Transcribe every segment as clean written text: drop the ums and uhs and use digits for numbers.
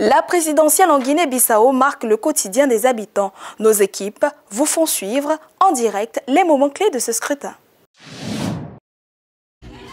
La présidentielle en Guinée-Bissau marque le quotidien des habitants. Nos équipes vous font suivre en direct les moments clés de ce scrutin.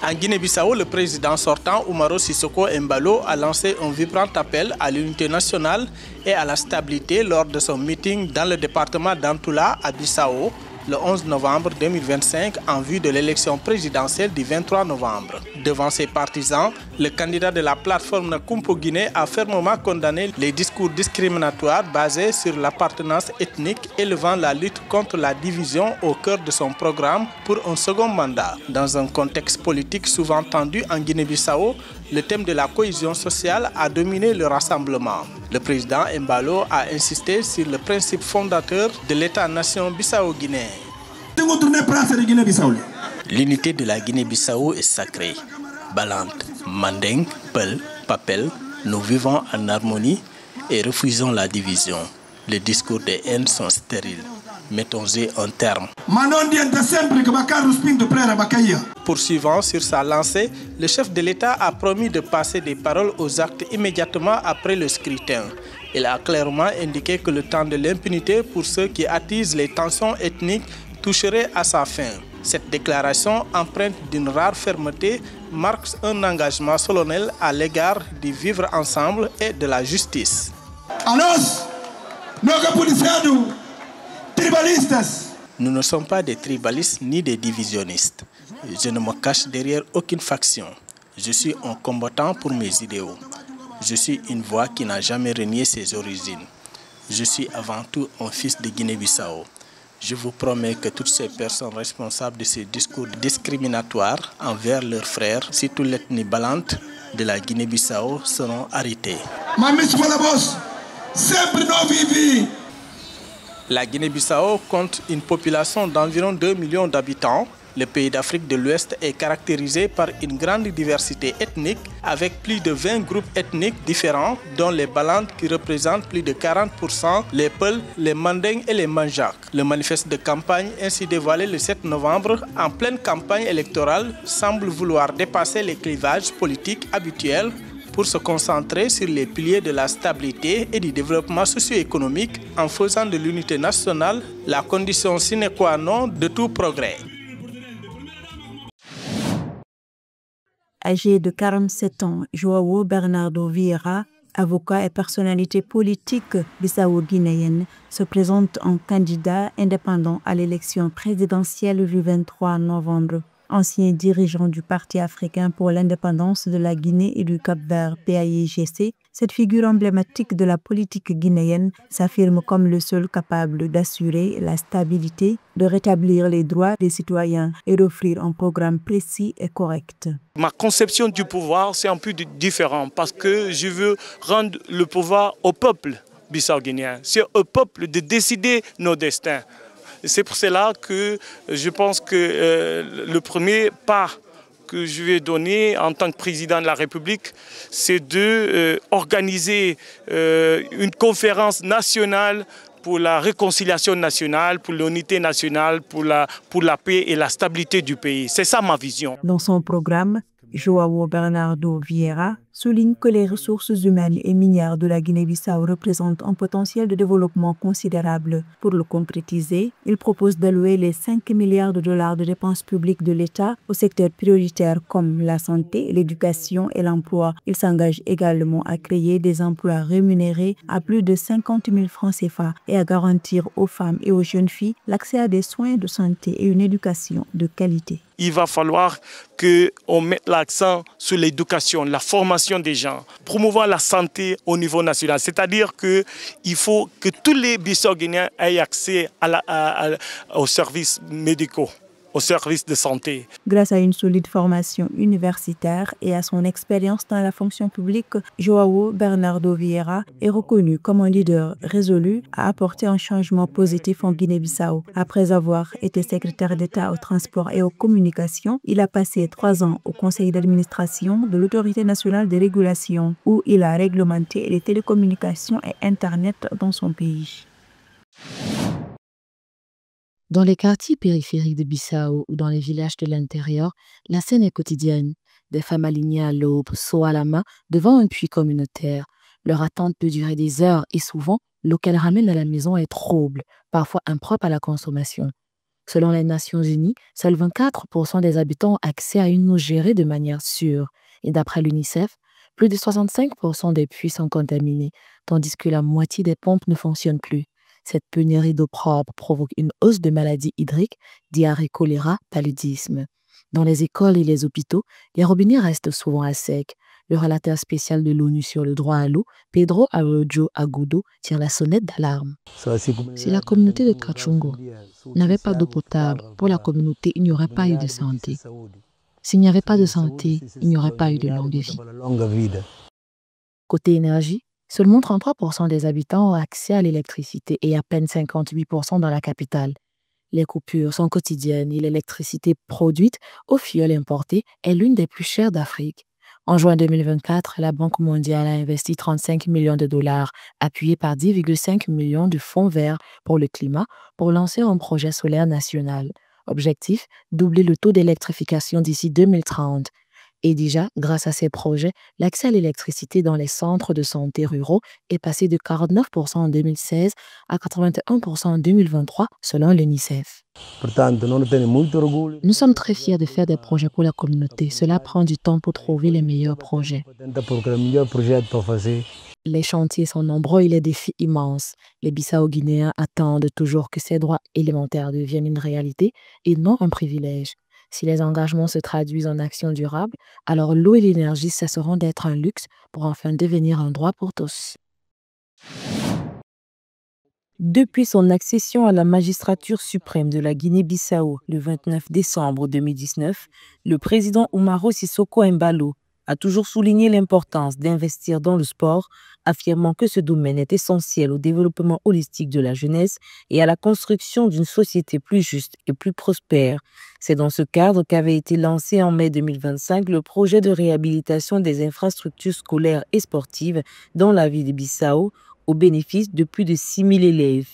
En Guinée-Bissau, le président sortant Umaro Sissoko Embalo a lancé un vibrant appel à l'unité nationale et à la stabilité lors de son meeting dans le département d'Antoula à Bissau le 11 novembre 2025 en vue de l'élection présidentielle du 23 novembre. Devant ses partisans, le candidat de la plateforme Nakumpo Guinée a fermement condamné les discours discriminatoires basés sur l'appartenance ethnique, élevant la lutte contre la division au cœur de son programme pour un second mandat. Dans un contexte politique souvent tendu en Guinée-Bissau, le thème de la cohésion sociale a dominé le rassemblement. Le président Embalo a insisté sur le principe fondateur de l'État-nation bissau-guinéen. L'unité de la Guinée-Bissau est sacrée. Balante, Mandeng, Peul, Papel, nous vivons en harmonie et refusons la division. Les discours de haine sont stériles. Mettons-y un terme. Poursuivant sur sa lancée, le chef de l'État a promis de passer des paroles aux actes immédiatement après le scrutin. Il a clairement indiqué que le temps de l'impunité pour ceux qui attisent les tensions ethniques toucherait à sa fin. Cette déclaration, empreinte d'une rare fermeté, marque un engagement solennel à l'égard du vivre ensemble et de la justice. Nous ne sommes pas des tribalistes ni des divisionnistes. Je ne me cache derrière aucune faction. Je suis un combattant pour mes idéaux. Je suis une voix qui n'a jamais renié ses origines. Je suis avant tout un fils de Guinée-Bissau. Je vous promets que toutes ces personnes responsables de ces discours discriminatoires envers leurs frères, surtout l'ethnie balante de la Guinée-Bissau, seront arrêtées. La Guinée-Bissau compte une population d'environ 2 millions d'habitants. Le pays d'Afrique de l'Ouest est caractérisé par une grande diversité ethnique avec plus de 20 groupes ethniques différents, dont les Balantes qui représentent plus de 40%, les Peuls, les Mandeng et les Manjak. Le manifeste de campagne ainsi dévoilé le 7 novembre en pleine campagne électorale semble vouloir dépasser les clivages politiques habituels pour se concentrer sur les piliers de la stabilité et du développement socio-économique en faisant de l'unité nationale la condition sine qua non de tout progrès. Âgé de 47 ans, João Bernardo Vieira, avocat et personnalité politique bissau-guinéenne, se présente en candidat indépendant à l'élection présidentielle du 23 novembre. Ancien dirigeant du Parti africain pour l'indépendance de la Guinée et du Cap-Vert PAIGC, cette figure emblématique de la politique guinéenne s'affirme comme le seul capable d'assurer la stabilité, de rétablir les droits des citoyens et d'offrir un programme précis et correct. Ma conception du pouvoir, c'est un peu différent parce que je veux rendre le pouvoir au peuple bissau-guinéen. C'est au peuple de décider nos destins. C'est pour cela que je pense que le premier pas que je vais donner en tant que président de la République, c'est d'organiser une conférence nationale pour la réconciliation nationale, pour l'unité nationale, pour la paix et la stabilité du pays. C'est ça ma vision. Dans son programme, João Bernardo Vieira souligne que les ressources humaines et minières de la Guinée-Bissau représentent un potentiel de développement considérable. Pour le concrétiser, il propose d'allouer les 5 milliards de dollars de dépenses publiques de l'État aux secteurs prioritaires comme la santé, l'éducation et l'emploi. Il s'engage également à créer des emplois rémunérés à plus de 50 000 francs CFA et à garantir aux femmes et aux jeunes filles l'accès à des soins de santé et une éducation de qualité. Il va falloir qu'on mette l'accent sur l'éducation, la formation des gens, promouvoir la santé au niveau national. C'est-à-dire qu'il faut que tous les Bissau-Guinéens aient accès aux services médicaux, aux services de santé. Grâce à une solide formation universitaire et à son expérience dans la fonction publique, João Bernardo Vieira est reconnu comme un leader résolu à apporter un changement positif en Guinée-Bissau. Après avoir été secrétaire d'État au transport et aux communications, il a passé 3 ans au conseil d'administration de l'Autorité nationale de régulation, où il a réglementé les télécommunications et Internet dans son pays. Dans les quartiers périphériques de Bissau ou dans les villages de l'intérieur, la scène est quotidienne. Des femmes alignées à l'aube, seaux à la main, devant un puits communautaire. Leur attente peut durer des heures et souvent, l'eau qu'elles ramènent à la maison est trouble, parfois impropre à la consommation. Selon les Nations Unies, seuls 24% des habitants ont accès à une eau gérée de manière sûre. Et d'après l'UNICEF, plus de 65% des puits sont contaminés, tandis que la moitié des pompes ne fonctionnent plus. Cette pénurie d'eau propre provoque une hausse de maladies hydriques, diarrhée, choléra, paludisme. Dans les écoles et les hôpitaux, les robinets restent souvent à sec. Le relateur spécial de l'ONU sur le droit à l'eau, Pedro Arroyo Agudo, tire la sonnette d'alarme. Si la communauté de Kachungo n'avait pas d'eau potable, pour la communauté, il n'y aurait pas eu de santé. S'il n'y avait pas de santé, il n'y aurait pas eu de longue vie. Côté énergie, seulement 33% des habitants ont accès à l'électricité et à peine 58% dans la capitale. Les coupures sont quotidiennes et l'électricité produite au fioul importé est l'une des plus chères d'Afrique. En juin 2024, la Banque mondiale a investi 35 millions de dollars, appuyés par 10,5 millions de fonds verts pour le climat, pour lancer un projet solaire national. Objectif, doubler le taux d'électrification d'ici 2030. Et déjà, grâce à ces projets, l'accès à l'électricité dans les centres de santé ruraux est passé de 49% en 2016 à 81% en 2023, selon l'UNICEF. Nous sommes très fiers de faire des projets pour la communauté. Cela prend du temps pour trouver les meilleurs projets. Les chantiers sont nombreux et les défis immenses. Les Bissau-Guinéens attendent toujours que ces droits élémentaires deviennent une réalité et non un privilège. Si les engagements se traduisent en actions durables, alors l'eau et l'énergie cesseront d'être un luxe pour enfin devenir un droit pour tous. Depuis son accession à la magistrature suprême de la Guinée-Bissau le 29 décembre 2019, le président Umaro Sissoco Embalo a toujours souligné l'importance d'investir dans le sport, affirmant que ce domaine est essentiel au développement holistique de la jeunesse et à la construction d'une société plus juste et plus prospère. C'est dans ce cadre qu'avait été lancé en mai 2025 le projet de réhabilitation des infrastructures scolaires et sportives dans la ville de Bissau, au bénéfice de plus de 6 000 élèves.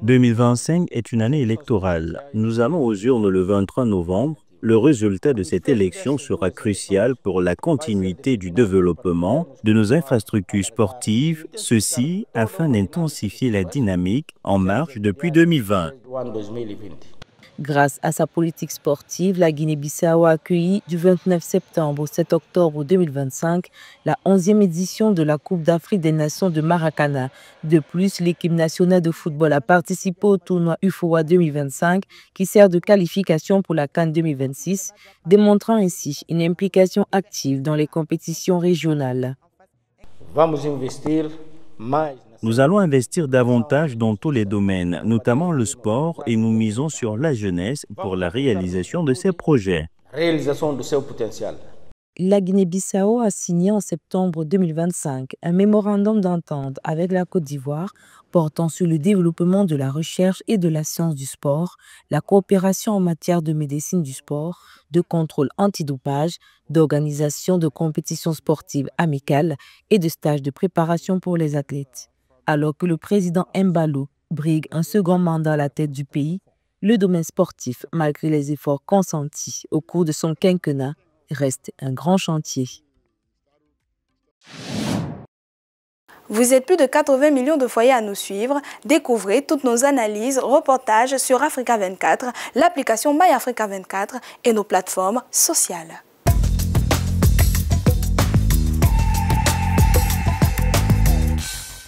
2025 est une année électorale. Nous allons aux urnes le 23 novembre. Le résultat de cette élection sera crucial pour la continuité du développement de nos infrastructures sportives, ceci afin d'intensifier la dynamique en marche depuis 2020. Grâce à sa politique sportive, la Guinée-Bissau a accueilli du 29 septembre au 7 octobre 2025 la 11e édition de la Coupe d'Afrique des Nations de Maracana. De plus, l'équipe nationale de football a participé au tournoi UFOA 2025 qui sert de qualification pour la CAN 2026, démontrant ainsi une implication active dans les compétitions régionales. Nous allons investir davantage dans tous les domaines, notamment le sport, et nous misons sur la jeunesse pour la réalisation de ces projets. La Guinée-Bissau a signé en septembre 2025 un mémorandum d'entente avec la Côte d'Ivoire portant sur le développement de la recherche et de la science du sport, la coopération en matière de médecine du sport, de contrôle antidopage, d'organisation de compétitions sportives amicales et de stages de préparation pour les athlètes. Alors que le président Embalo brigue un second mandat à la tête du pays, le domaine sportif, malgré les efforts consentis au cours de son quinquennat, reste un grand chantier. Vous êtes plus de 80 millions de foyers à nous suivre. Découvrez toutes nos analyses, reportages sur Africa 24, l'application MyAfrica 24 et nos plateformes sociales.